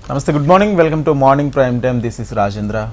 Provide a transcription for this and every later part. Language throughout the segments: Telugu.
Namaste, good morning. Welcome to Morning Prime Time. This is Rajendra.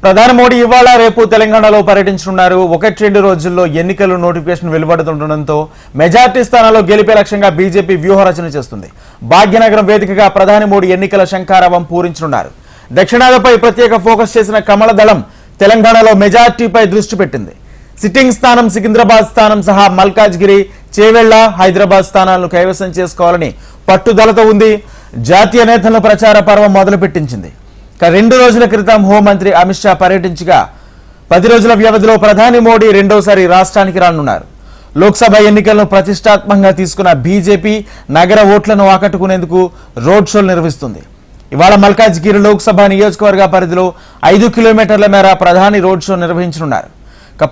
ప్రధాని మోడీ ఇవాళ రేపు తెలంగాణలో పర్యటించనున్నారు. 1-2 రోజుల్లో ఎన్నికల నోటిఫికేషన్ వెలువడుతుండటంతో మెజార్టీ స్థానాల్లో గెలిపే లక్ష్యంగా బీజేపీ వ్యూహరచన చేస్తుంది. భాగ్యనగరం వేదికగా ప్రధాని మోడీ ఎన్నికల శంఖారావం పూరించనున్నారు. దక్షిణాదిపై ప్రత్యేక ఫోకస్ చేసిన కమల దళం తెలంగాణలో మెజార్టీపై దృష్టి పెట్టింది. సిట్టింగ్ స్థానం సికింద్రాబాద్ స్థానం సహా మల్కాజ్గిరి, చేవెళ్ల, హైదరాబాద్ స్థానాలను కైవసం చేసుకోవాలని పట్టుదలతో ఉంది. జాతీయ నేతలను ప్రచార పర్వం మొదలుపెట్టించింది. 2 రోజుల క్రితం హోంమంత్రి అమిత్ షా పర్యటించగా 10 రోజుల వ్యవధిలో ప్రధాని మోడీ రెండోసారి రాష్ట్రానికి రానున్నారు. లోక్సభ ఎన్నికలను ప్రతిష్టాత్మకంగా తీసుకున్న బీజేపీ నగర ఓట్లను ఆకట్టుకునేందుకు రోడ్ షోలు నిర్వహిస్తుంది. ఇవాళ మల్కాజ్గిరి లోక్సభ నియోజకవర్గ పరిధిలో 5 కిలోమీటర్ల మేర ప్రధాని రోడ్ షో నిర్వహించనున్నారు.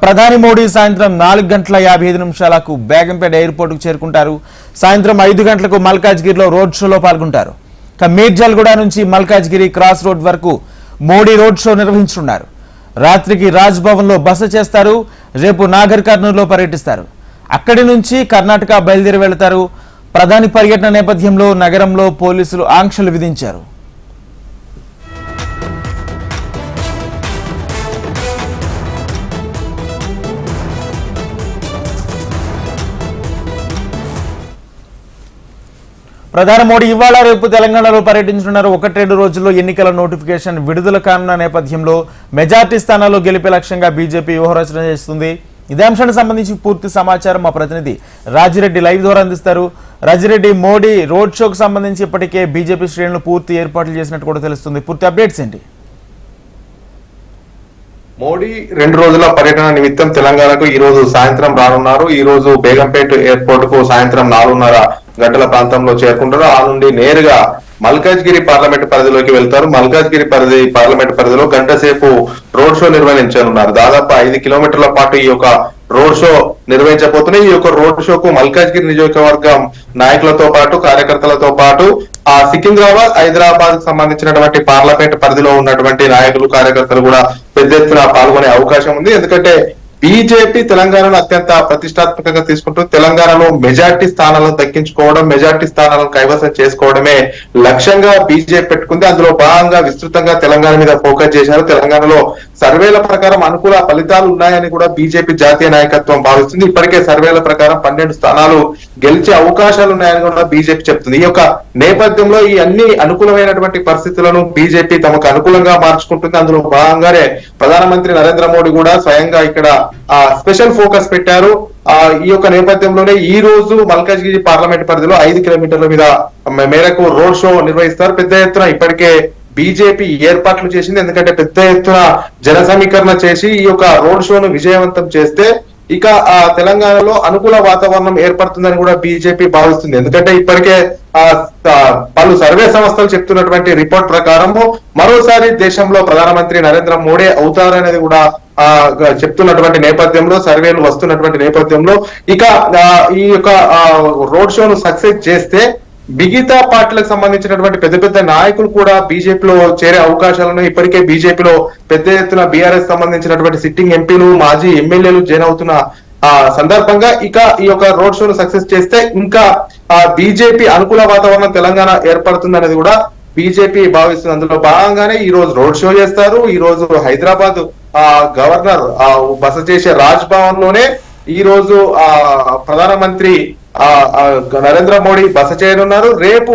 ప్రధాని మోడీ సాయంత్రం 4:55 బేగంపేట ఎయిర్పోర్టుకు చేరుకుంటారు. సాయంత్రం 5 గంటలకు మల్కాజ్గిరిలో రోడ్ షోలో పాల్గొంటారు. మేడ్చల్గూడ నుంచి మల్కాజ్గిరి క్రాస్ రోడ్ వరకు మోడీ రోడ్ షో నిర్వహించనున్నారు. రాత్రికి రాజ్ భవన్ లో బస చేస్తారు. రేపు నాగర్ కర్నూలులో పర్యటిస్తారు. అక్కడి నుంచి కర్ణాటక బయలుదేరి వెళతారు. ప్రధాని పర్యటన నేపథ్యంలో నగరంలో పోలీసులు ఆంక్షలు విధించారు. ప్రధాని మోడీ ఇవాళ రేపు తెలంగాణలో పర్యటించనున్నారు. 1-2 రోజుల్లో ఎన్నికల నోటిఫికేషన్ విడుదల కానున్న నేపథ్యంలో మెజార్టీ స్థానాల్లో గెలిపే లక్ష్యంగా బీజేపీ వ్యూహరచన చేస్తుంది. ఇదే అంశానికి సంబంధించి పూర్తి సమాచారం మా ప్రతినిధి రాజిరెడ్డి లైవ్ ద్వారా అందిస్తారు. రాజిరెడ్డి, మోడీ రోడ్ షోకు సంబంధించి ఇప్పటికే బీజేపీ శ్రేణులు పూర్తి ఏర్పాట్లు చేసినట్టు కూడా తెలుస్తుంది. పూర్తి అప్డేట్స్ ఏంటి? మోడీ 2 రోజుల పర్యటన నిమిత్తం తెలంగాణకు ఈ రోజు సాయంత్రం రానున్నారు. ఈ రోజు బేగంపేట ఎయిర్పోర్ట్ కు సాయంత్రం 4:30 గంటల ప్రాంతంలో చేరుకుంటారు. ఆ నుండి నేరుగా మల్కాజ్గిరి పార్లమెంట్ పరిధిలోకి వెళ్తారు. మల్కాజ్గిరి పార్లమెంట్ పరిధిలో గంట సేపు రోడ్ షో నిర్వహించనున్నారు. దాదాపు 5 కిలోమీటర్ల పాటు ఈ యొక్క రోడ్ షో నిర్వహించబోతున్నాయి. ఈ యొక్క రోడ్ షోకు మల్కాజ్గిరి నియోజకవర్గం నాయకులతో పాటు కార్యకర్తలతో పాటు ఆ సికింద్రాబాద్, హైదరాబాద్ సంబంధించినటువంటి పార్లమెంట్ పరిధిలో ఉన్నటువంటి నాయకులు, కార్యకర్తలు కూడా పెద్ద ఎత్తున పాల్గొనే అవకాశం ఉంది. ఎందుకంటే బీజేపీ తెలంగాణను అత్యంత ప్రతిష్టాత్మకంగా తీసుకుంటూ తెలంగాణలో మెజార్టీ స్థానాలను దక్కించుకోవడం, మెజార్టీ స్థానాలను కైవసం చేసుకోవడమే లక్ష్యంగా బీజేపీ పెట్టుకుంది. అందులో భాగంగా విస్తృతంగా తెలంగాణ మీద ఫోకస్ చేశారు. తెలంగాణలో సర్వేల ప్రకారం అనుకూల ఫలితాలు ఉన్నాయని కూడా బీజేపీ జాతీయ నాయకత్వం భావిస్తుంది. ఇప్పటికే సర్వేల ప్రకారం 12 స్థానాలు గెలిచే అవకాశాలు ఉన్నాయని కూడా బీజేపీ చెప్తుంది. ఈ యొక్క నేపథ్యంలో ఈ అన్ని అనుకూలమైనటువంటి పరిస్థితులను బీజేపీ తమకు అనుకూలంగా మార్చుకుంటుంది. అందులో భాగంగానే ప్రధానమంత్రి నరేంద్ర మోడీ కూడా స్వయంగా ఇక్కడ స్పెషల్ ఫోకస్ పెట్టారు. ఈ యొక్క నేపథ్యంలోనే ఈ రోజు మల్కాజ్గిరి పార్లమెంట్ పరిధిలో 5 కిలోమీటర్ల మీద మేరకు రోడ్ షో నిర్వహిస్తారు. పెద్ద ఎత్తున ఇప్పటికే బీజేపీ ఏర్పాట్లు చేసింది. ఎందుకంటే పెద్ద ఎత్తున జన సమీకరణ చేసి ఈ యొక్క రోడ్ షోను విజయవంతం చేస్తే ఇక తెలంగాణలో అనుకూల వాతావరణం ఏర్పడుతుందని కూడా బీజేపీ భావిస్తుంది. ఎందుకంటే ఇప్పటికే పలు సర్వే సంస్థలు చెప్తున్నటువంటి రిపోర్ట్ ప్రకారము మరోసారి దేశంలో ప్రధానమంత్రి నరేంద్ర మోడీ అవుతారనేది కూడా చెప్తున్నటువంటి నేపథ్యంలో, సర్వేలు వస్తున్నటువంటి నేపథ్యంలో ఇక ఈ యొక్క రోడ్ షోను సక్సెస్ చేస్తే మిగతా పార్టీలకు సంబంధించినటువంటి పెద్ద పెద్ద నాయకులు కూడా బీజేపీలో చేరే అవకాశాలను ఇప్పటికే బీజేపీలో పెద్ద ఎత్తున బీఆర్ఎస్ సంబంధించినటువంటి సిట్టింగ్ ఎంపీలు, మాజీ ఎమ్మెల్యేలు జాయిన్ అవుతున్న సందర్భంగా ఇక ఈ యొక్క రోడ్ షోను సక్సెస్ చేస్తే ఇంకా బీజేపీ అనుకూల వాతావరణం తెలంగాణ ఏర్పడుతుంది అనేది కూడా బీజేపీ భావిస్తుంది. అందులో భాగంగానే ఈ రోజు రోడ్ షో చేస్తారు. ఈ రోజు హైదరాబాద్ గవర్నర్ బస చేసే రాజ్ భవన్ లోనే ఈ రోజు ప్రధానమంత్రి నరేంద్ర మోడీ బస చేయనున్నారు. రేపు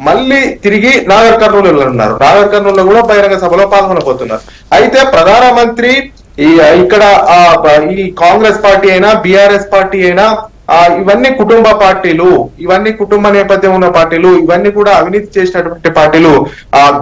మళ్ళీ తిరిగి నాగర్ కర్నూలు వెళ్ళనున్నారు. నాగర్ కర్నూలులో కూడా బహిరంగ సభలో పాల్గొనబోతున్నారు. అయితే ప్రధానమంత్రి ఇక్కడ ఈ కాంగ్రెస్ పార్టీ అయినా, బీఆర్ఎస్ పార్టీ అయినా ఇవన్నీ కుటుంబ పార్టీలు, ఇవన్నీ కుటుంబ నేపథ్యం ఉన్న పార్టీలు, ఇవన్నీ కూడా అవినీతి చేసినటువంటి పార్టీలు.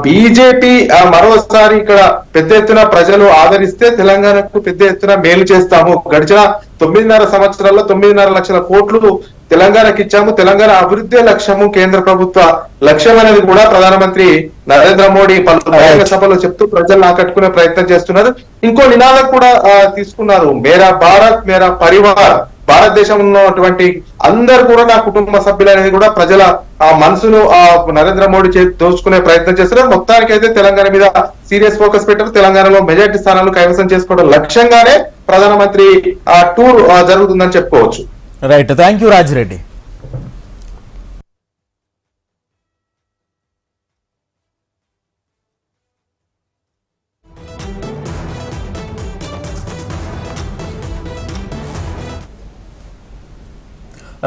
బీజేపీ మరోసారి ఇక్కడ పెద్ద ఎత్తున ప్రజలు ఆదరిస్తే తెలంగాణకు పెద్ద ఎత్తున మేలు చేస్తాము, గడిచిన 9.5 సంవత్సరాల్లో 9.5 లక్షల కోట్లు తెలంగాణకి ఇచ్చాము, తెలంగాణ అభివృద్ధి లక్ష్యము, కేంద్ర ప్రభుత్వ లక్ష్యం అనేది కూడా ప్రధానమంత్రి నరేంద్ర మోడీ పలు బహిరంగ సభలో చెప్తూ ప్రజలను ఆకట్టుకునే ప్రయత్నం చేస్తున్నారు. ఇంకో నినాదం కూడా తీసుకున్నారు, మేరా భారత్ మేరా పరివార్, భారతదేశంలో ఉన్నటువంటి అందరు కూడా నా కుటుంబ సభ్యులు అనేది కూడా ప్రజల మనసును నరేంద్ర మోడీ దోచుకునే ప్రయత్నం చేస్తున్నారు. మొత్తానికి అయితే తెలంగాణ మీద సీరియస్ ఫోకస్ పెట్టారు. తెలంగాణలో మెజార్టీ స్థానాలు కైవసం చేసుకోవడం లక్ష్యంగానే ప్రధానమంత్రి టూర్ జరుగుతుందని చెప్పుకోవచ్చు. Right, thank you Rajireddy.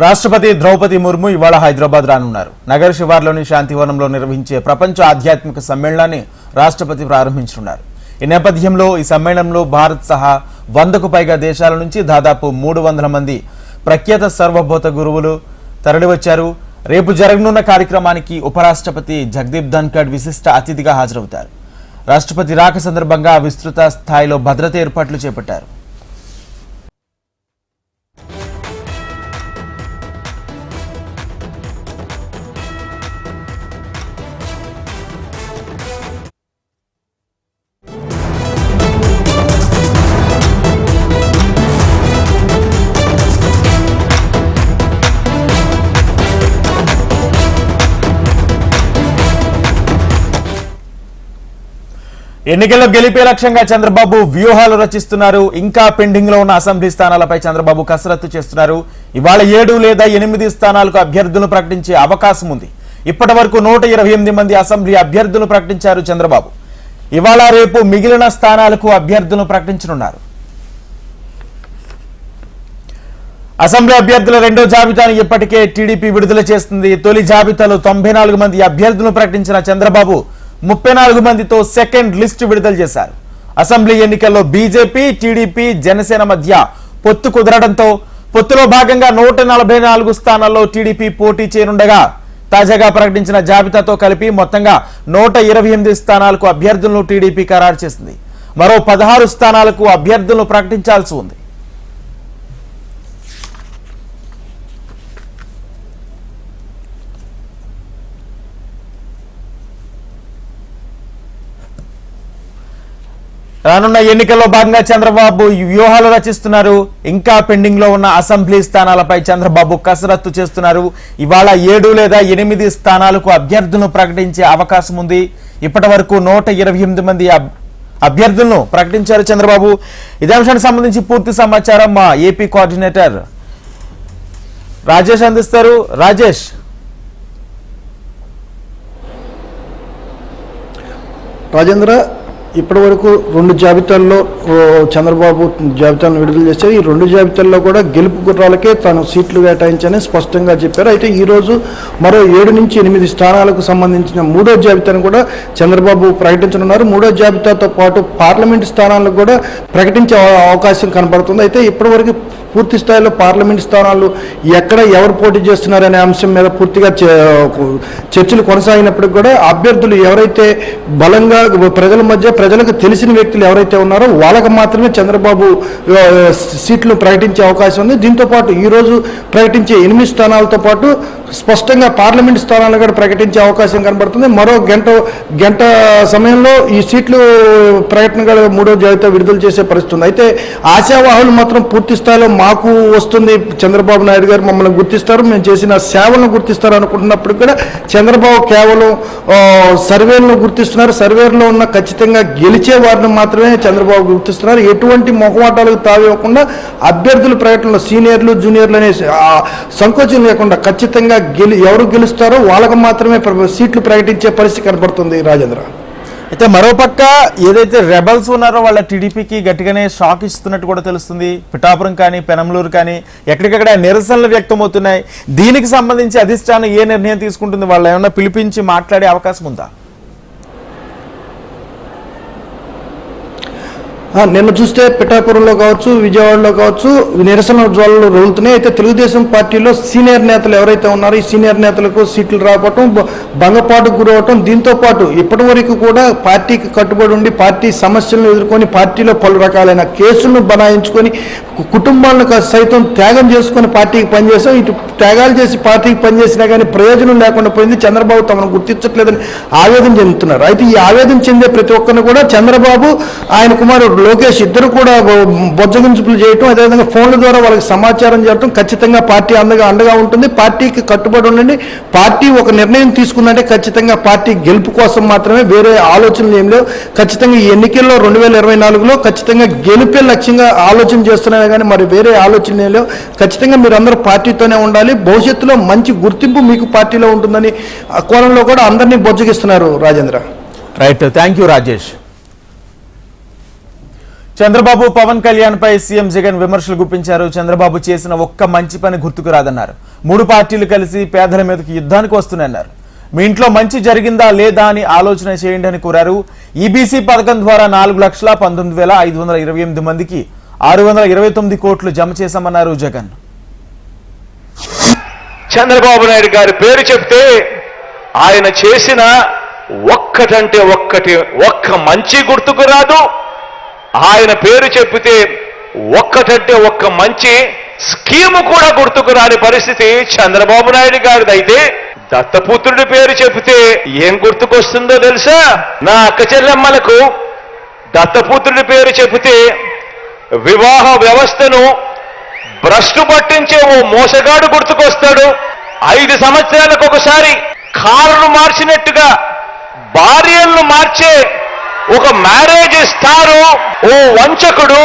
రాష్ట్రపతి ద్రౌపది ముర్ము ఇవాళ హైదరాబాద్ రానున్నారు. నగర శివార్లోని శాంతివనంలో నిర్వహించే ప్రపంచ ఆధ్యాత్మిక సమ్మేళనాన్ని రాష్ట్రపతి ప్రారంభించనున్నారు. ఈ నేపథ్యంలో ఈ సమ్మేళనంలో భారత్ సహా 100కు పైగా దేశాల నుంచి దాదాపు 300 మంది ప్రఖ్యాత సర్వభౌత గురువులు తరలివచ్చారు. రేపు జరగనున్న కార్యక్రమానికి ఉపరాష్ట్రపతి జగదీప్ ధన్కడ్ విశిష్ట అతిథిగా హాజరవుతారు. రాష్ట్రపతి రాక సందర్భంగా విస్తృత స్థాయిలో భద్రత ఏర్పాట్లు చేపట్టారు. ఎన్నికల్లో గెలిపే లక్ష్యంగా చంద్రబాబు వ్యూహాలు రచిస్తున్నారు. ఇంకా పెండింగ్ లో ఉన్న అసెంబ్లీ స్థానాలపై చంద్రబాబు కసరత్తు చేస్తున్నారు. ఇవాళ 7 లేదా 8 స్థానాలకు అభ్యర్థులను ప్రకటించే అవకాశం ఉంది. ఇప్పటి వరకు 128 మంది అసెంబ్లీ అభ్యర్థులను ప్రకటించారు చంద్రబాబు. ఇవాళ రేపు మిగిలిన స్థానాలకు అభ్యర్థులను ప్రకటించనున్నారు. అసెంబ్లీ అభ్యర్థుల రెండో జాబితాను ఇప్పటికే టీడీపీ విడుదల చేస్తుంది. తొలి జాబితాలో 94 మంది అభ్యర్థులను ప్రకటించిన చంద్రబాబు 34 మందితో సెకండ్ లిస్ట్ విడుదల చేశారు. అసెంబ్లీ ఎన్నికల్లో బీజేపీ, టీడీపీ, జనసేన మధ్య పొత్తు కుదరడంతో పొత్తులో భాగంగా 144 స్థానాల్లో టీడీపీ పోటీ చేయనుండగా తాజాగా ప్రకటించిన జాబితాతో కలిపి మొత్తంగా 128 స్థానాలకు అభ్యర్థులను టీడీపీ ఖరారు చేసింది. మరో 16 స్థానాలకు అభ్యర్థులను ప్రకటించాల్సి ఉంది. రానున్న ఎన్నికల్లో భాగంగా చంద్రబాబు వ్యూహాలు రచిస్తున్నారు. ఇంకా పెండింగ్ లో ఉన్న అసెంబ్లీ స్థానాలపై చంద్రబాబు కసరత్తు చేస్తున్నారు. ఇవాళ 7 లేదా 8 స్థానాలకు అభ్యర్థులను ప్రకటించే అవకాశం ఉంది. ఇప్పటి వరకు 128 మంది అభ్యర్థులను ప్రకటించారు చంద్రబాబు. ఇదే అంశానికి సంబంధించి పూర్తి సమాచారం మా ఏపీ కోఆర్డినేటర్ రాజేష్ అందిస్తారు. రాజేష్, రాజేంద్ర, ఇప్పటి వరకు 2 జాబితాల్లో చంద్రబాబు జాబితాను విడుదల చేశారు. ఈ 2 జాబితాల్లో కూడా గెలుపు గుర్రాలకే తాను సీట్లు కేటాయించని స్పష్టంగా చెప్పారు. అయితే ఈరోజు మరో 7 నుంచి 8 స్థానాలకు సంబంధించిన 3వ జాబితాను కూడా చంద్రబాబు ప్రకటించనున్నారు. 3వ జాబితాతో పాటు పార్లమెంటు స్థానాలను కూడా ప్రకటించే అవకాశం కనబడుతుంది. అయితే ఇప్పటివరకు పూర్తి స్థాయిలో పార్లమెంట్ స్థానాలు ఎక్కడ ఎవరు పోటీ చేస్తున్నారనే అంశం మీద పూర్తిగా చర్చలు కొనసాగినప్పటికీ కూడా అభ్యర్థులు ఎవరైతే బలంగా ప్రజల మధ్య ప్రజలకు తెలిసిన వ్యక్తులు ఎవరైతే ఉన్నారో వాళ్ళకు మాత్రమే చంద్రబాబు సీట్లు ప్రకటించే అవకాశం ఉంది. దీంతో పాటు ఈరోజు ప్రకటించే 8 స్థానాలతో పాటు స్పష్టంగా పార్లమెంట్ స్థానాలు కూడా ప్రకటించే అవకాశం కనబడుతుంది. మరో గంట సమయంలో ఈ సీట్లు ప్రకటన కూడా 3వ జాబితా విడుదల చేసే పరిస్థితి ఉంది. అయితే ఆశావాహులు మాత్రం పూర్తి స్థాయిలో మాకు వస్తుంది, చంద్రబాబు నాయుడు గారు మమ్మల్ని గుర్తిస్తారు, మేము చేసిన సేవలను గుర్తిస్తారు అనుకుంటున్నప్పుడు కూడా చంద్రబాబు కేవలం సర్వేలను గుర్తిస్తున్నారు. సర్వేలో ఉన్న ఖచ్చితంగా గెలిచే వారిని మాత్రమే చంద్రబాబు గుర్తిస్తున్నారు. ఎటువంటి మొహమాటాలకు తావివ్వకుండా అభ్యర్థుల ప్రకటనలో సీనియర్లు జూనియర్లు అనే సంకోచం లేకుండా ఖచ్చితంగా ఎవరు గెలుస్తారో వాళ్ళకు మాత్రమే సీట్లు ప్రకటించే పరిస్థితి కనబడుతుంది. రాజేంద్ర, అయితే మరోపక్క ఏదైతే రెబల్స్ ఉన్నారో వాళ్ళ టీడీపీకి గట్టిగానే షాక్ ఇస్తున్నట్టు కూడా తెలుస్తుంది. పిఠాపురం కానీ పెనంలూరు కానీ ఎక్కడికక్కడ నిరసనలు వ్యక్తమవుతున్నాయి. దీనికి సంబంధించి అధిష్టానం ఏ నిర్ణయం తీసుకుంటుంది? వాళ్ళు ఏమన్నా పిలిపించి మాట్లాడే అవకాశం ఉందా? నిన్న చూస్తే పిఠాపురంలో కావచ్చు, విజయవాడలో కావచ్చు నిరసన జ్వాలలు రగులుతున్నాయి. అయితే తెలుగుదేశం పార్టీలో సీనియర్ నేతలు ఎవరైతే ఉన్నారో ఈ సీనియర్ నేతలకు సీట్లు రావటం, భంగపాటుకు గురవటం, దీంతో పాటు ఇప్పటి వరకు కూడా పార్టీకి కట్టుబడి ఉండి పార్టీ సమస్యలను ఎదుర్కొని పార్టీలో పలు రకాలైన కేసులను బనాయించుకొని కుటుంబాలను సైతం త్యాగం చేసుకొని పార్టీకి పనిచేసాం. ఇటు త్యాగాలు చేసి పార్టీకి పనిచేసినా కానీ ప్రయోజనం లేకుండా పోయింది. చంద్రబాబు తమను గుర్తించట్లేదని ఆవేదన చెందుతున్నారు. అయితే ఈ ఆవేదన చెందే ప్రతి ఒక్కరిని కూడా చంద్రబాబు, ఆయన కుమారుడు లోకేష్ ఇద్దరు కూడా బొజ్జగించులు చేయటం, అదేవిధంగా ఫోన్ల ద్వారా వాళ్ళకి సమాచారం చేయడం, ఖచ్చితంగా పార్టీ అండగా ఉంటుంది, పార్టీకి కట్టుబడి ఉండండి, పార్టీ ఒక నిర్ణయం తీసుకుందంటే ఖచ్చితంగా పార్టీ గెలుపు కోసం మాత్రమే, వేరే ఆలోచనలు ఏం లేవు. ఖచ్చితంగా ఈ ఎన్నికల్లో 2024లో ఖచ్చితంగా గెలుపే లక్ష్యంగా ఆలోచన చేస్తున్నామే కానీ మరి వేరే ఆలోచన ఏం లేవు. ఖచ్చితంగా మీరు అందరూ పార్టీతోనే ఉండాలి, భవిష్యత్తులో మంచి గుర్తింపు మీకు పార్టీలో ఉంటుందని ఆ కోణంలో కూడా అందరినీ బొజ్జగిస్తున్నారు. Rajendra. Right, thank you Rajesh. Chandrababu Pawan Kalyan పై సీఎం జగన్ విమర్శలు గుప్పించారు. చంద్రబాబు చేసిన ఒక్క మంచి పని గుర్తుకు రాదన్నారు. 3 పార్టీలు కలిసి పేదల మీదకి యుద్ధానికి వస్తున్నాయన్నారు. మీ ఇంట్లో మంచి జరిగిందా లేదా అని ఆలోచన చేయండి అని కోరారు. ఈబీసీ పథకం ద్వారా 4,19,528 మందికి 629 కోట్లు జమ చేశామన్నారు జగన్. చంద్రబాబు నాయుడు గారి పేరు చెప్తే ఆయన చేసిన ఒక్కటంటే ఒక్క మంచి గుర్తుకు రాదు. ఆయన పేరు చెప్పితే ఒక్కటంటే ఒక్క మంచి స్కీము కూడా గుర్తుకు రాని పరిస్థితి చంద్రబాబు నాయుడు గారిదైతే దత్తపుత్రుడి పేరు చెబితే ఏం గుర్తుకొస్తుందో తెలుసా? నా అక్క చెల్లెమ్మలకు దత్తపుత్రుడి పేరు చెబితే వివాహ వ్యవస్థను భ్రష్టు పట్టించే ఓ మోసగాడు గుర్తుకొస్తాడు. 5 సంవత్సరాలకు ఒకసారి కారును మార్చినట్టుగా భార్యలను మార్చే ఒక మ్యారేజ్ స్టారు ఓ వంచకుడు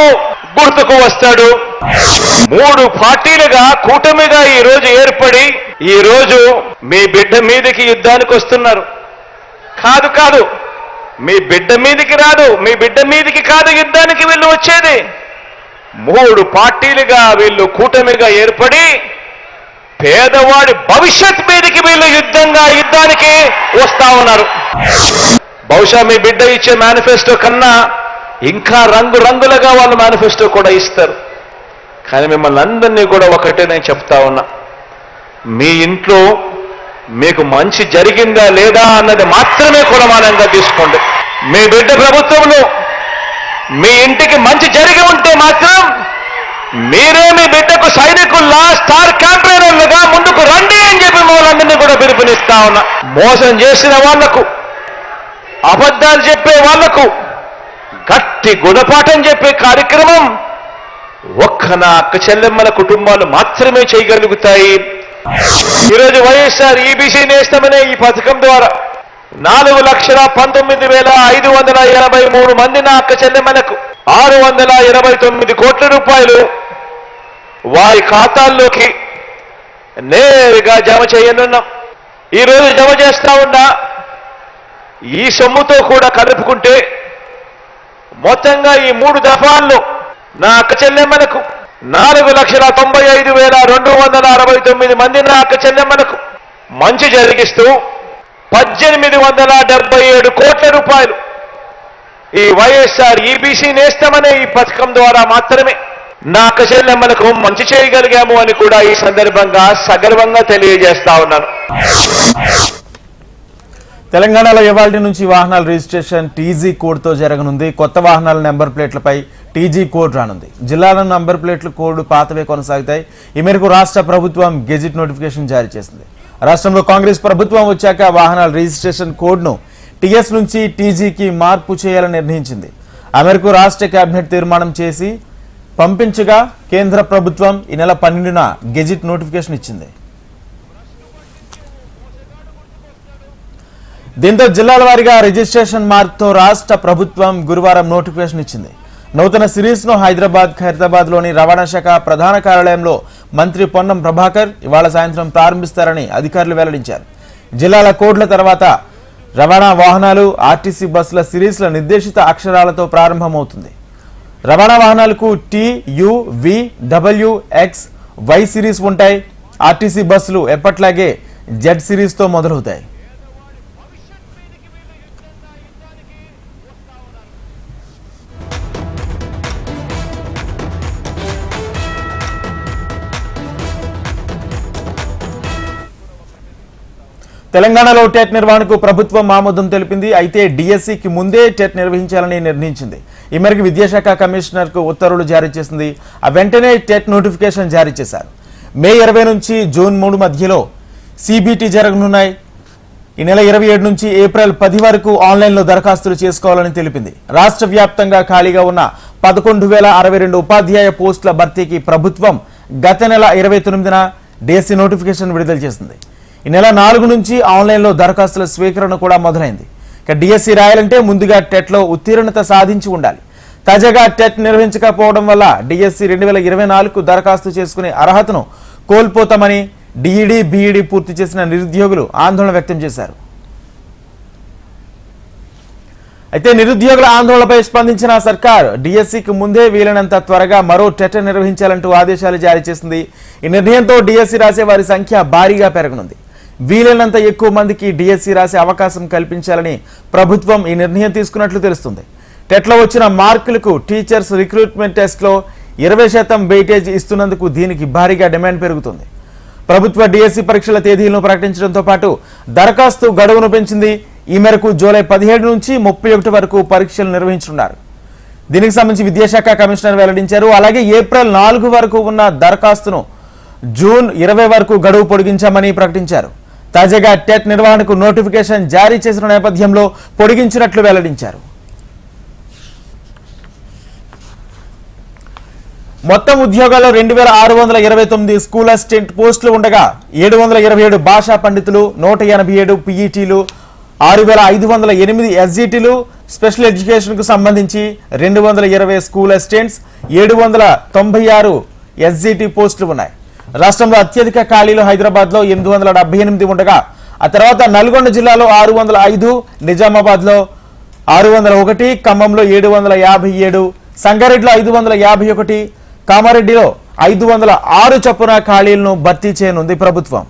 గుర్తుకు వస్తాడు. 3 పార్టీలుగా కూటమిగా ఈ రోజు ఏర్పడి ఈ రోజు మీ బిడ్డ మీదకి యుద్ధానికి వస్తున్నారు. కాదు, మీ బిడ్డ మీదకి రాదు, మీ బిడ్డ మీదకి కాదు యుద్ధానికి వీళ్ళు వచ్చేది. 3 పార్టీలుగా వీళ్ళు కూటమిగా ఏర్పడి పేదవాడి భవిష్యత్ మీదకి వీళ్ళు యుద్ధానికి వస్తా ఉన్నారు. బహుశా మీ బిడ్డ ఇచ్చే మేనిఫెస్టో కన్నా ఇంకా రంగులుగా వాళ్ళు మేనిఫెస్టో కూడా ఇస్తారు. కానీ మిమ్మల్ని అందరినీ కూడా ఒకటే నేను చెప్తా ఉన్నా, మీ ఇంట్లో మీకు మంచి జరిగిందా లేదా అన్నది మాత్రమే కొలమానంగా తీసుకోండి. మీ బిడ్డ ప్రభుత్వంలో మీ ఇంటికి మంచి జరిగి ఉంటే మాత్రం మీరే మీ బిడ్డకు సైనికుల్లా స్టార్ క్యాంపెయినర్లుగా ముందుకు రండి అని చెప్పి మమ్మల్ని కూడా పిలుపునిస్తా ఉన్నా. మోసం చేసిన వాళ్లకు, అబద్ధాలు చెప్పే వాళ్లకు గట్టి గుణపాఠం చెప్పే కార్యక్రమం ఒక్క నా అక్క చెల్లెమ్మల కుటుంబాలు మాత్రమే చేయగలుగుతాయి. ఈరోజు వైఎస్ఆర్ ఈబీసీ నేస్తమనే ఈ పథకం ద్వారా 4,19,583 మంది నా అక్క చెల్లెమ్మలకు 629 కోట్ల రూపాయలు వారి ఖాతాల్లోకి నేరుగా జమ చేయనున్నాం. ఈరోజు జమ చేస్తా ఉన్నా ఈ సొమ్ముతో కూడా కలుపుకుంటే మొత్తంగా ఈ 3 దఫాల్లో నా అక్క చెల్లెమ్మలకు 4,95,269 మంది నా అక్క చెల్లెమ్మలకు మంచి జరిగిస్తూ 1,877 కోట్ల రూపాయలు ఈ వైఎస్ఆర్ ఈబీసీ నేస్తమనే ఈ పథకం ద్వారా మాత్రమే నా అక్క చెల్లెమ్మలకు మంచి చేయగలిగాము అని కూడా ఈ సందర్భంగా సగర్వంగా తెలియజేస్తా ఉన్నాను. తెలంగాణలో ఇవాల్టి నుంచి వాహనాల రిజిస్ట్రేషన్ టీజీ కోడ్తో జరగనుంది. కొత్త వాహనాల నెంబర్ ప్లేట్లపై టీజీ కోడ్ రానుంది. జిల్లాల నంబర్ ప్లేట్ల కోడ్ పాతవే కొనసాగుతాయి. ఈ మేరకు రాష్ట్ర ప్రభుత్వం గెజిట్ నోటిఫికేషన్ జారీ చేసింది. రాష్ట్రంలో కాంగ్రెస్ ప్రభుత్వం వచ్చాక వాహనాల రిజిస్ట్రేషన్ కోడ్ను టీఎస్ నుంచి టీజీకి మార్పు చేయాలని నిర్ణయించింది. ఆ మేరకు రాష్ట్ర కేబినెట్ తీర్మానం చేసి పంపించగా కేంద్ర ప్రభుత్వం ఈ నెల 12న గెజిట్ నోటిఫికేషన్ ఇచ్చింది. దీంతో జిల్లాల వారీగా రిజిస్ట్రేషన్ మార్పుతో రాష్ట్ర ప్రభుత్వం గురువారం నోటిఫికేషన్ ఇచ్చింది. నూతన సిరీస్ ను హైదరాబాద్, ఖైరతాబాద్ లోని రవాణా శాఖ ప్రధాన కార్యాలయంలో మంత్రి పొన్నం ప్రభాకర్ ఇవాళ సాయంత్రం ప్రారంభిస్తారని అధికారులు వెల్లడించారు. జిల్లాల కోడ్ల తర్వాత రవాణా వాహనాలు, ఆర్టీసీ బస్సుల సిరీస్ల నిర్దేశిత అక్షరాలతో ప్రారంభమవుతుంది. రవాణా వాహనాలకు T, U, V, W, X, Y series ఉంటాయి. ఆర్టీసీ బస్సులు ఎప్పట్లాగే జెడ్ సిరీస్తో మొదలవుతాయి. తెలంగాణలో టెట్ నిర్వహణకు ప్రభుత్వం ఆమోదం తెలిపింది. అయితే డిఎస్సికి ముందే టెట్ నిర్వహించాలని నిర్ణయించింది. ఈ మేరకు విద్యాశాఖ కమిషనర్కు ఉత్తర్వులు జారీ చేసింది. ఆ వెంటనే టెట్ నోటిఫికేషన్ జారీ చేశారు. మే 20 నుంచి జూన్ 3 మధ్యలో సిబిటి జరగనున్నాయి. ఈ నెల 27 నుంచి ఏప్రిల్ 10 వరకు ఆన్లైన్లో దరఖాస్తులు చేసుకోవాలని తెలిపింది. రాష్ట్ర వ్యాప్తంగా ఖాళీగా ఉన్న 11,062 ఉపాధ్యాయ పోస్టుల భర్తీకి ప్రభుత్వం గత నెల 29న డిఎస్సి నోటిఫికేషన్ విడుదల చేసింది. ఈ నెల 4 నుంచి ఆన్లైన్లో దరఖాస్తుల స్వీకరణ కూడా మొదలైంది. ఇక డిఎస్సి రాయాలంటే ముందుగా టెట్లో ఉత్తీర్ణత సాధించి ఉండాలి. తాజాగా టెట్ నిర్వహించకపోవడం వల్ల డిఎస్సి 2024కు దరఖాస్తు చేసుకునే అర్హతను కోల్పోతామని డిఈడి బిఈడి పూర్తి చేసిన నిరుద్యోగులు ఆందోళన వ్యక్తం చేశారు. అయితే నిరుద్యోగుల ఆందోళనపై స్పందించిన సర్కార్ డిఎస్సికి ముందే వీలైనంత త్వరగా మరో టెట్ నిర్వహించాలంటూ ఆదేశాలు జారీ చేసింది. ఈ నిర్ణయంతో డిఎస్సి రాసే వారి సంఖ్య భారీగా పెరగనుంది. వీలైనంత ఎక్కువ మందికి డిఎస్సి రాసే అవకాశం కల్పించాలని ప్రభుత్వం ఈ నిర్ణయం తీసుకున్నట్లు తెలుస్తుంది. టెట్లో వచ్చిన మార్కులకు టీచర్స్ రిక్రూట్మెంట్ టెస్ట్లో 20% వెయిటేజ్ ఇస్తున్నందుకు దీనికి భారీగా డిమాండ్ పెరుగుతుంది. ప్రభుత్వ డిఎస్సి పరీక్షల తేదీలను ప్రకటించడంతో పాటు దరఖాస్తు గడువును పెంచింది. ఈ మేరకు జూలై 17 నుంచి 31 వరకు పరీక్షలు నిర్వహించనున్నారు. దీనికి సంబంధించి విద్యాశాఖ కమిషనర్ వెల్లడించారు. అలాగే ఏప్రిల్ 4 వరకు ఉన్న దరఖాస్తును జూన్ 20 వరకు గడువు పొడిగించామని ప్రకటించారు. తాజాగా టెట్ నిర్వహణకు నోటిఫికేషన్ జారీ చేసిన నేపథ్యంలో పొడిగించినట్లు వెల్లడించారు. మొత్తం ఉద్యోగాల్లో 2,629 స్కూల్ అసిస్టెంట్ పోస్టులు ఉండగా 727 భాషా పండితులు, 187 పిఈటీలు, 6,508 ఎస్జిటీలు, స్పెషల్ ఎడ్యుకేషన్ కు సంబంధించి 220 స్కూల్ అసిస్టెంట్స్, 796 ఎస్జిటి పోస్టులు ఉన్నాయి. రాష్ట్రంలో అత్యధిక ఖాళీలు హైదరాబాద్ లో 878 ఉండగా ఆ తర్వాత నల్గొండ జిల్లాలో 605, నిజామాబాద్ లో 601, ఖమ్మంలో 757, సంగారెడ్డిలో 551, కామారెడ్డిలో 506 చొప్పున ఖాళీలను భర్తీ చేయనుంది ప్రభుత్వం.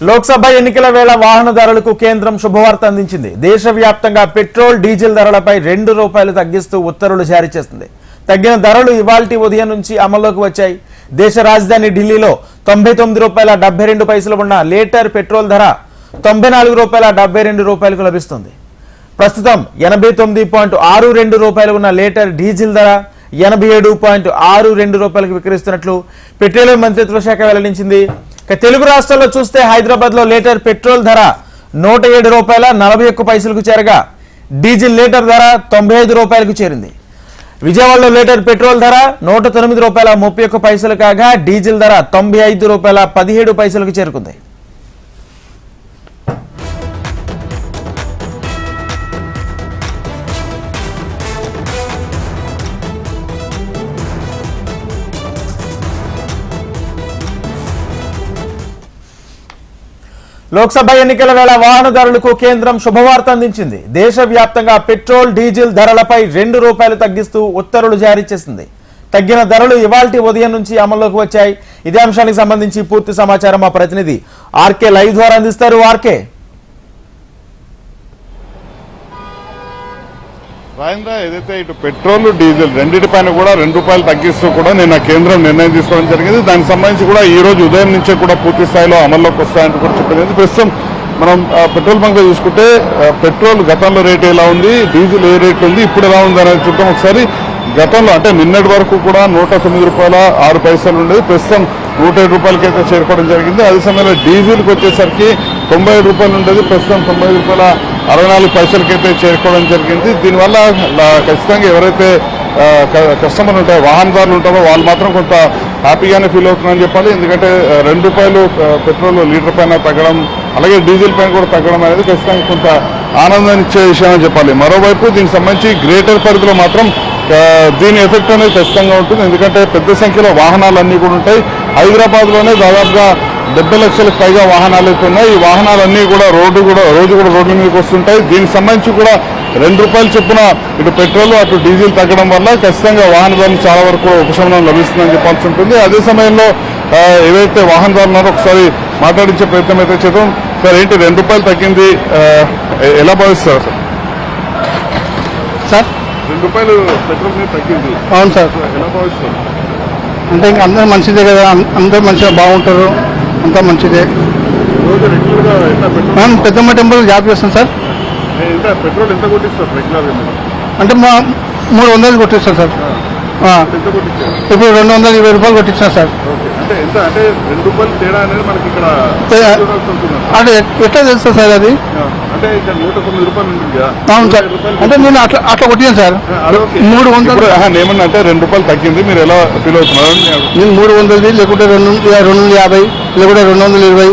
లోక్సభ ఎన్నికల వేళ వాహనదారులకు కేంద్రం శుభవార్త అందించింది. దేశవ్యాప్తంగా పెట్రోల్, డీజిల్ ధరలపై ₹2 తగ్గిస్తూ ఉత్తర్వులు జారీ చేస్తుంది. తగ్గిన ధరలు ఇవాల్టి ఉదయం నుంచి అమల్లోకి వచ్చాయి. దేశ రాజధాని ఢిల్లీలో ₹99.72 ఉన్న లీటర్ పెట్రోల్ ధర ₹94.72 లభిస్తుంది. ప్రస్తుతం ₹89.62 ఉన్న లీటర్ డీజిల్ ధర ₹87.62 విక్రయిస్తున్నట్లు పెట్రోలియం మంత్రిత్వ శాఖ వెల్లడించింది. తెలుగు రాష్ట్రాల్లో చూస్తే హైదరాబాద్ లో లీటర్ పెట్రోల్ ధర ₹107.41 చేరగా డీజిల్ లీటర్ ధర ₹95 చేరింది. విజయవాడలో లీటర్ పెట్రోల్ ధర ₹109.31 కాగా డీజిల్ ధర ₹95.17 చేరుకుంది. లోక్సభ ఎన్నికల వేళ వాహనదారులకు కేంద్రం శుభవార్త అందించింది. దేశవ్యాప్తంగా పెట్రోల్, డీజిల్ ధరలపై ₹2 తగ్గిస్తూ ఉత్తర్వులు జారీ చేసింది. తగ్గిన ధరలు ఇవాల్టి ఉదయం నుంచి అమల్లోకి వచ్చాయి. ఇదే అంశానికి సంబంధించి పూర్తి సమాచారం మా ప్రతినిధి ఆర్కే లైవ్ ద్వారా అందిస్తారు. ఆర్కే, రాజేంద్ర, ఏదైతే ఇటు పెట్రోల్, డీజిల్ రెండింటిపైన కూడా ₹2 తగ్గిస్తూ కూడా నిన్న కేంద్రం నిర్ణయం తీసుకోవడం జరిగింది. దానికి సంబంధించి కూడా ఈ రోజు ఉదయం నుంచే కూడా పూర్తి స్థాయిలో అమల్లోకి వస్తాయంటూ కూడా చెప్పడం. ప్రస్తుతం మనం పెట్రోల్ బంక్ లో చూసుకుంటే పెట్రోల్ గతంలో రేట్ ఎలా ఉంది, డీజిల్ ఏ రేట్ ఉంది, ఇప్పుడు ఎలా ఉంది అనేది చూద్దాం ఒకసారి. గతంలో అంటే నిన్నటి వరకు కూడా ₹109.06 ఉండేది. ప్రస్తుతం ₹107 అయితే చేరుకోవడం జరిగింది. అదే సమయంలో డీజిల్కి వచ్చేసరికి ₹97 ఉండేది. ప్రస్తుతం ₹97.64 అయితే చేరుకోవడం జరిగింది. దీనివల్ల ఖచ్చితంగా ఎవరైతే కస్టమర్లు ఉంటారో, వాహనదారులు ఉంటారో వాళ్ళు మాత్రం కొంత హ్యాపీగానే ఫీల్ అవుతున్నారని చెప్పాలి. ఎందుకంటే ₹2 పెట్రోల్ లీటర్ పైన తగ్గడం, అలాగే డీజిల్ పైన కూడా తగ్గడం అనేది ఖచ్చితంగా కొంత ఆనందాన్ని ఇచ్చే విషయం అని చెప్పాలి. మరోవైపు దీనికి సంబంధించి గ్రేటర్ పరిధిలో మాత్రం దీని ఎఫెక్ట్ అనేది ఖచ్చితంగా ఉంటుంది. ఎందుకంటే పెద్ద సంఖ్యలో వాహనాలన్నీ కూడా ఉంటాయి. హైదరాబాద్లోనే దాదాపుగా 70 లక్షలకు పైగా వాహనాలు అయితే ఉన్నాయి. ఈ వాహనాలన్నీ కూడా రోజు కూడా రోడ్ల మీదకి వస్తుంటాయి. దీనికి సంబంధించి కూడా ₹2 చొప్పున ఇటు పెట్రోల్ అటు డీజిల్ తగ్గడం వల్ల ఖచ్చితంగా వాహనదారులు చాలా వరకు ఉపశమనం లభిస్తుందని చెప్పాల్సి ఉంటుంది. అదే సమయంలో ఏవైతే వాహనదారులు ఉన్నారో ఒకసారి మాట్లాడించే ప్రయత్నం అయితే చేద్దాం. సార్, ఏంటి ₹2 తగ్గింది, ఎలా భావిస్తారు సార్? ₹2 పెట్రోల్ మీద తగ్గింది, అవును సార్. ఎలా భావిస్తారు? అంటే ఇంకా అందరూ మంచిదే కదా, అందరూ మంచిగా బాగుంటారు, అంతా మంచిదే. రోజు రెగ్యులర్గా ఎంత పెట్రోల్ పెద్దమ్మ టెంపుల్ జాబ్ చేస్తాం సార్. ఎంత పెట్రోల్ ఎంత కొట్టిస్తారు రెగ్యులర్గా మీరు? అంటే 300 కొట్టిస్తాం సార్. ఎంత కొట్టించారు? ఇప్పుడు ₹220 కొట్టించాం సార్. ఓకే, అంటే ఎంత, అంటే ₹2 తేడా అనేది మనకి ఇక్కడ అంటే ఎట్లా తెలుస్తుంది సార్ అది? అంటే ఇక్కడ ₹109 ఉంటుంది కదా. అవును సార్. అంటే నేను అట్లా కొట్టాను సార్. 300 ఏమన్నా అంటే ₹2 తగ్గింది, మీరు ఎలా ఫీల్ అవుతున్నారు? నేను 300 లేకుంటే 250 లేకుంటే 220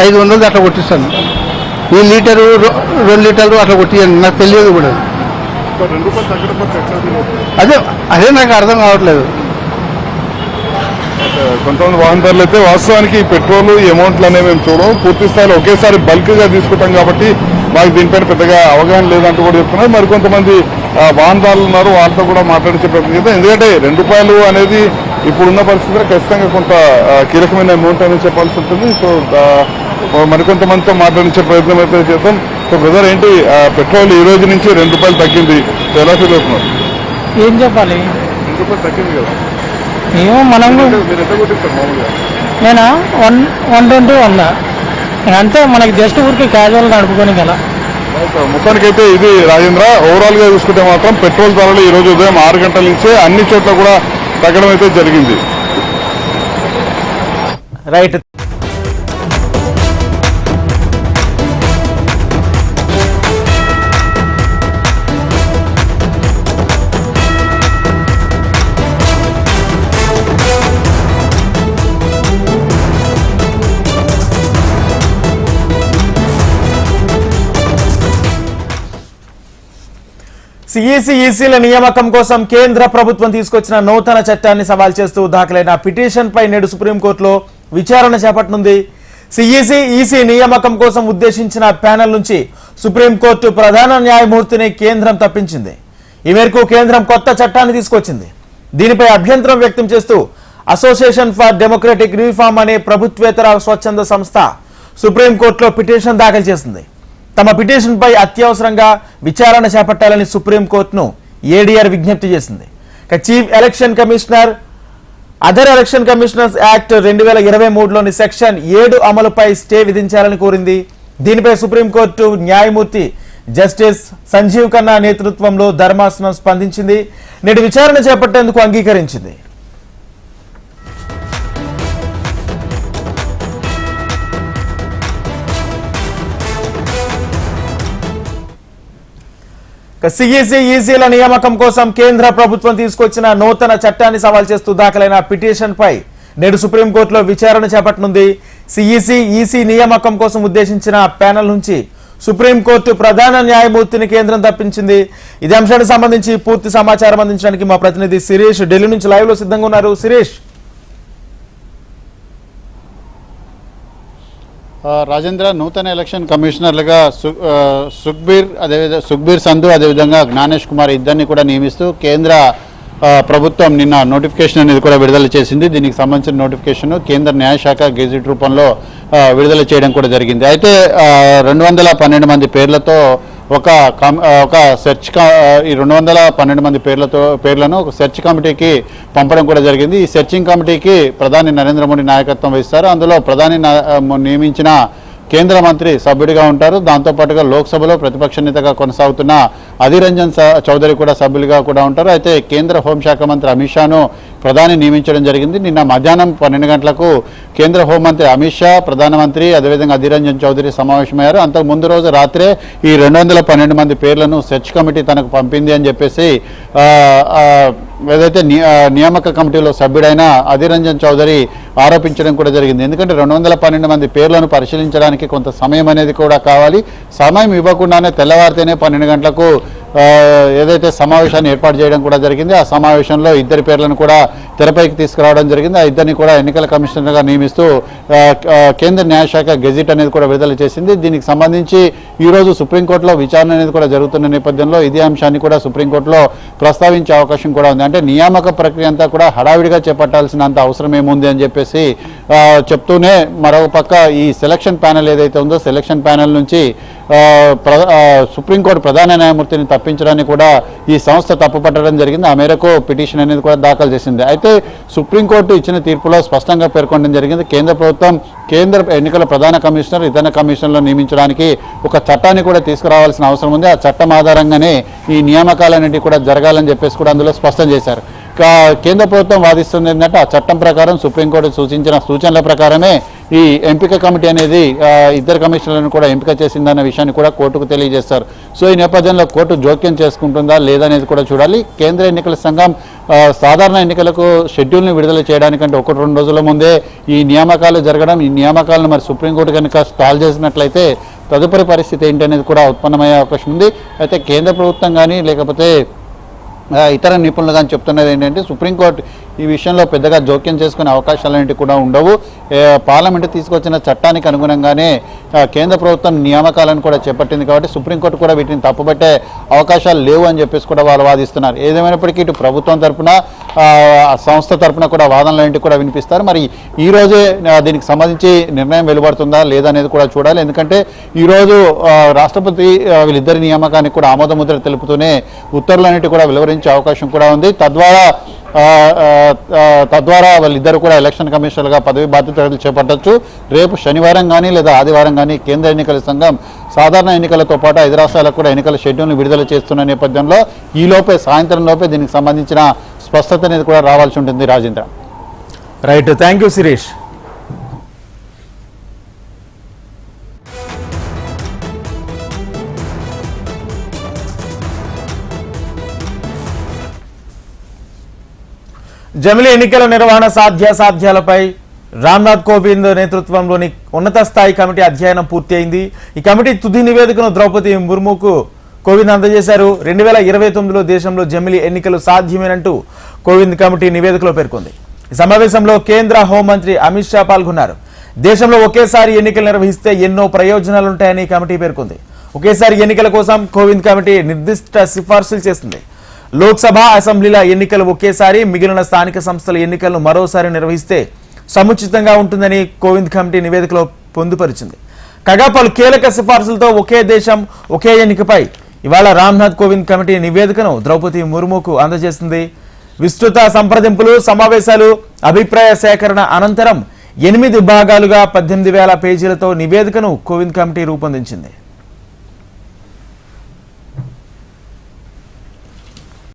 500 అట్లా కొట్టిస్తాను. ఈ లీటరు 2 లీటర్లు అట్లా కొట్టియండి, నాకు తెలియదు కూడా. ₹2 తగ్గడం అదే నాకు అర్థం కావట్లేదు. కొంతమంది వాహనదారులు అయితే వాస్తవానికి ఈ పెట్రోల్ ఈ అమౌంట్లు అనేవి మేము చూడడం, పూర్తి స్థాయిలో ఒకేసారి బల్క్గా తీసుకుంటాం కాబట్టి మాకు దీనిపైన పెద్దగా అవగాహన లేదంటూ కూడా చెప్తున్నారు. మరికొంతమంది వాహనదారులు ఉన్నారు, వాళ్ళతో కూడా మాట్లాడించే ప్రయత్నం చేద్దాం. ఎందుకంటే ₹2 అనేది ఇప్పుడున్న పరిస్థితుల్లో ఖచ్చితంగా కొంత కీలకమైన అమౌంట్ అనేది చెప్పాల్సి ఉంటుంది. సో మరికొంతమందితో మాట్లాడించే ప్రయత్నం అయితే చేద్దాం. సో బ్రదర్, ఏంటి పెట్రోల్ ఈ రోజు నుంచి ₹2 తగ్గింది, ఎలా ఫీల్ అవుతున్నారు? ఏం చెప్పాలి? ₹2 తగ్గింది కదా, ఏమో మనం మీరు ఎంత కొట్టిస్తారు మామూలుగా? నేను 120 ఉందా అంతే, మనకి జస్ట్ ఊరికి క్యాజువల్ నడుపుకొని కదా. మొత్తానికైతే ఇది రాజేంద్ర, ఓవరాల్ గా చూసుకుంటే మాత్రం పెట్రోల్ ధరలు ఈ రోజు ఉదయం 6 గంటల నుంచే అన్ని చోట్ల కూడా తగ్గడం అయితే జరిగింది. రైట్. ఈసీల నియామకం కోసం కేంద్ర ప్రభుత్వం తీసుకొచ్చిన నూతన చట్టాన్ని సవాల్ చేస్తూ దాఖలైన పిటిషన్ పై నేడు సుప్రీంకోర్టులో విచారణ చేపట్టనుంది. ఈసీ నియామకం కోసం ఉద్దేశించిన ప్యానెల్ నుంచి సుప్రీంకోర్టు ప్రధాన న్యాయమూర్తిని కేంద్రం తప్పించింది. ఈ మేరకు కేంద్రం కొత్త చట్టాన్ని తీసుకొచ్చింది. దీనిపై అభ్యంతరం వ్యక్తం చేస్తూ అసోసియేషన్ ఫర్ డెమోక్రటిక్ రిఫార్మ్ అనే ప్రభుత్వేతర స్వచ్ఛంద సంస్థ సుప్రీంకోర్టులో పిటిషన్ దాఖలు చేసింది. తమ పిటిషన్ పై అత్యవసరంగా విచారణ చేపట్టాలని సుప్రీంకోర్టును ఏడీఆర్ విజ్ఞప్తి చేసింది. Chief election commissioner other election commissioners act 2023లోని సెక్షన్ 7 అమలుపై స్టే విధించాలని కోరింది. దీనిపై సుప్రీంకోర్టు న్యాయమూర్తి జస్టిస్ సంజీవ్ ఖన్నా నేతృత్వంలో ధర్మాసనం స్పందించింది. నేడు విచారణ చేపట్టేందుకు అంగీకరించింది. ఈసీల నియామకం కోసం కేంద్ర ప్రభుత్వం తీసుకొచ్చిన నూతన చట్టాన్ని సవాల్ చేస్తూ దాఖలైన పిటిషన్ పై నేడు సుప్రీంకోర్టులో విచారణ చేపట్టనుంది. ఈసీ నియామకం కోసం ఉద్దేశించిన ప్యానెల్ నుంచి సుప్రీంకోర్టు ప్రధాన న్యాయమూర్తిని కేంద్రం తప్పించింది. ఇదే అంశానికి సంబంధించి పూర్తి సమాచారం అందించడానికి మా ప్రతినిధి శిరీష్ ఢిల్లీ నుంచి లైవ్ లో సిద్ధంగా ఉన్నారు. శిరీష్. రాజేంద్ర, నూతన ఎలక్షన్ కమిషనర్లుగా సుఖ్బీర్ సంధు అదేవిధంగా జ్ఞానేష్ కుమార్ ఇద్దరిని కూడా నియమిస్తూ కేంద్ర ప్రభుత్వం నిన్న నోటిఫికేషన్ అనేది కూడా విడుదల చేసింది. దీనికి సంబంధించిన నోటిఫికేషన్ కేంద్ర న్యాయశాఖ గెజిట్ రూపంలో విడుదల చేయడం కూడా జరిగింది. అయితే 212 మంది పేర్లతో ఒక సెర్చ్ ఈ 212 మంది పేర్లను ఒక సెర్చ్ కమిటీకి పంపడం కూడా జరిగింది. ఈ సెర్చింగ్ కమిటీకి ప్రధాని నరేంద్ర మోడీ నాయకత్వం వహిస్తారు. అందులో ప్రధాని నియమించిన కేంద్ర మంత్రి సభ్యుడిగా ఉంటారు. దాంతోపాటుగా లోక్సభలో ప్రతిపక్ష నేతగా కొనసాగుతున్న అధీర్ రంజన్ చౌదరి కూడా సభ్యులుగా కూడా ఉంటారు. అయితే కేంద్ర హోంశాఖ మంత్రి అమిత్ షాను ప్రధాని నియమించడం జరిగింది. నిన్న మధ్యాహ్నం 12 గంటలకు కేంద్ర హోంమంత్రి అమిత్ షా, ప్రధానమంత్రి అదేవిధంగా అధీర్ రంజన్ చౌదరి సమావేశమయ్యారు. అంతకు ముందు రోజు రాత్రే ఈ 212 మంది పేర్లను సెర్చ్ కమిటీ తనకు పంపింది అని చెప్పేసి ఏదైతే నియామక కమిటీలో సభ్యుడైన అధీర్ రంజన్ చౌదరి ఆరోపించడం కూడా జరిగింది. ఎందుకంటే 212 మంది పేర్లను పరిశీలించడానికి కొంత సమయం అనేది కూడా కావాలి. సమయం ఇవ్వకుండానే తెల్లవారితేనే 12 గంటలకు ఏదైతే సమావేశాన్ని ఏర్పాటు చేయడం కూడా జరిగింది. ఆ సమావేశంలో ఇద్దరి పేర్లను కూడా తెరపైకి తీసుకురావడం జరిగింది. ఆ ఇద్దరిని కూడా ఎన్నికల కమిషనర్గా నియమిస్తూ కేంద్ర న్యాయశాఖ గెజిట్ అనేది కూడా విడుదల చేసింది. దీనికి సంబంధించి ఈరోజు సుప్రీంకోర్టులో విచారణ అనేది కూడా జరుగుతున్న నేపథ్యంలో ఇదే అంశాన్ని కూడా సుప్రీంకోర్టులో ప్రస్తావించే అవకాశం కూడా ఉంది. అంటే నియామక ప్రక్రియ అంతా కూడా హడావిడిగా చేపట్టాల్సినంత అవసరం ఏముంది అని చెప్పేసి చెప్తూనే మరో పక్క ఈ సెలక్షన్ ప్యానెల్ ఏదైతే ఉందో సెలక్షన్ ప్యానెల్ నుంచి సుప్రీంకోర్టు ప్రధాన న్యాయమూర్తిని తప్పించడానికి కూడా ఈ సంస్థ తప్పుపట్టడం జరిగింది. ఆ మేరకు పిటిషన్ అనేది కూడా దాఖలు చేసింది. అయితే సుప్రీంకోర్టు ఇచ్చిన తీర్పులో స్పష్టంగా పేర్కొనడం జరిగింది. కేంద్ర ప్రభుత్వం కేంద్ర ఎన్నికల ప్రధాన కమిషనర్ ఇతర కమిషనర్లను నియమించడానికి ఒక చట్టాన్ని కూడా తీసుకురావాల్సిన అవసరం ఉంది. ఆ చట్టం ఆధారంగానే ఈ నియామకాలన్నింటినీ కూడా జరగాలని చెప్పేసి కూడా అందులో స్పష్టం చేశారు. కేంద్ర ప్రభుత్వం వాదిస్తుంది ఏంటంటే ఆ చట్టం ప్రకారం సుప్రీంకోర్టు సూచించిన సూచనల ప్రకారమే ఈ ఎంపిక కమిటీ అనేది ఇద్దరు కమిషనర్లను కూడా ఎంపిక చేసిందన్న విషయాన్ని కూడా కోర్టుకు తెలియజేస్తారు. సో ఈ నేపథ్యంలో కోర్టు జోక్యం చేసుకుంటుందా లేదనేది కూడా చూడాలి. కేంద్ర ఎన్నికల సంఘం సాధారణ ఎన్నికలకు షెడ్యూల్ని విడుదల చేయడానికంటే 1-2 రోజుల ముందే ఈ నియామకాలు జరగడం, ఈ నియామకాలను మరి సుప్రీంకోర్టు కనుక స్టాల్ చేసినట్లయితే తదుపరి పరిస్థితి ఏంటనేది కూడా ఉత్పన్నమయ్యే అవకాశం ఉంది. అయితే కేంద్ర ప్రభుత్వం కానీ లేకపోతే ఇతర నిపుణులు కానీ చెప్తున్నది ఏంటంటే సుప్రీంకోర్టు ఈ విషయంలో పెద్దగా జోక్యం చేసుకునే అవకాశాలన్నింటి కూడా ఉండవు. పార్లమెంటు తీసుకొచ్చిన చట్టానికి అనుగుణంగానే కేంద్ర ప్రభుత్వం నియామకాలను కూడా చేపట్టింది కాబట్టి సుప్రీంకోర్టు కూడా వీటిని తప్పుపట్టే అవకాశాలు లేవు అని చెప్పేసి కూడా వాళ్ళు వాదిస్తున్నారు. ఏదేమైనప్పటికీ ఇటు ప్రభుత్వం తరఫున సంస్థ తరఫున కూడా వాదనలన్నింటి కూడా వినిపిస్తారు. మరి ఈ రోజే దీనికి సంబంధించి నిర్ణయం వెలువడుతుందా లేదనేది కూడా చూడాలి. ఎందుకంటే ఈరోజు రాష్ట్రపతి వీళ్ళిద్దరి నియామకానికి కూడా ఆమోదముద్ర తెలుపుతూనే ఉత్తర్వులన్నింటి కూడా వెలువరించే అవకాశం కూడా ఉంది. తద్వారా వాళ్ళిద్దరు కూడా ఎలక్షన్ కమిషనర్గా పదవి బాధ్యతలు చేపట్టవచ్చు. రేపు శనివారం కానీ లేదా ఆదివారం కానీ కేంద్ర ఎన్నికల సంఘం సాధారణ ఎన్నికలతో పాటు 5 రాష్ట్రాలకు కూడా ఎన్నికల షెడ్యూల్ను విడుదల చేస్తున్న నేపథ్యంలో ఈలోపే సాయంత్రం లోపే దీనికి సంబంధించిన స్పష్టత అనేది కూడా రావాల్సి ఉంటుంది. Rajendra. Right, thank you Shirish. జమిలీ ఎన్నికల నిర్వహణ సాధ్యాసాధ్యాలపై రామ్నాథ్ కోవింద్ నేతృత్వంలోని ఉన్నత స్థాయి కమిటీ అధ్యయనం పూర్తి అయింది. ఈ కమిటీ తుది నివేదికను ద్రౌపది ముర్ముకు కోవింద్ అందజేశారు. 2029లో దేశంలో జమిలీ ఎన్నికలు సాధ్యమేనంటూ కోవింద్ కమిటీ నివేదికలో పేర్కొంది. ఈ సమావేశంలో కేంద్ర హోంమంత్రి అమిత్ షా పాల్గొన్నారు. దేశంలో ఒకేసారి ఎన్నికలు నిర్వహిస్తే ఎన్నో ప్రయోజనాలుంటాయని కమిటీ పేర్కొంది. ఒకేసారి ఎన్నికల కోసం కోవింద్ కమిటీ నిర్దిష్ట సిఫార్సులు చేస్తుంది. లోక్సభ, అసెంబ్లీల ఎన్నికలు ఒకేసారి, మిగిలిన స్థానిక సంస్థల ఎన్నికలను మరోసారి నిర్వహిస్తే సముచితంగా ఉంటుందని కోవింద్ కమిటీ నివేదికలో పొందుపరిచింది. కాగా పలు కీలక సిఫార్సులతో ఒకే దేశం ఒకే ఎన్నికపై ఇవాళ రామ్నాథ్ కోవింద్ కమిటీ నివేదికను ద్రౌపది ముర్ముకు అందజేసింది. విస్తృత సంప్రదింపులు, సమావేశాలు, అభిప్రాయ సేకరణ అనంతరం 8 భాగాలుగా 18,000 పేజీలతో నివేదికను కోవింద్ కమిటీ రూపొందించింది.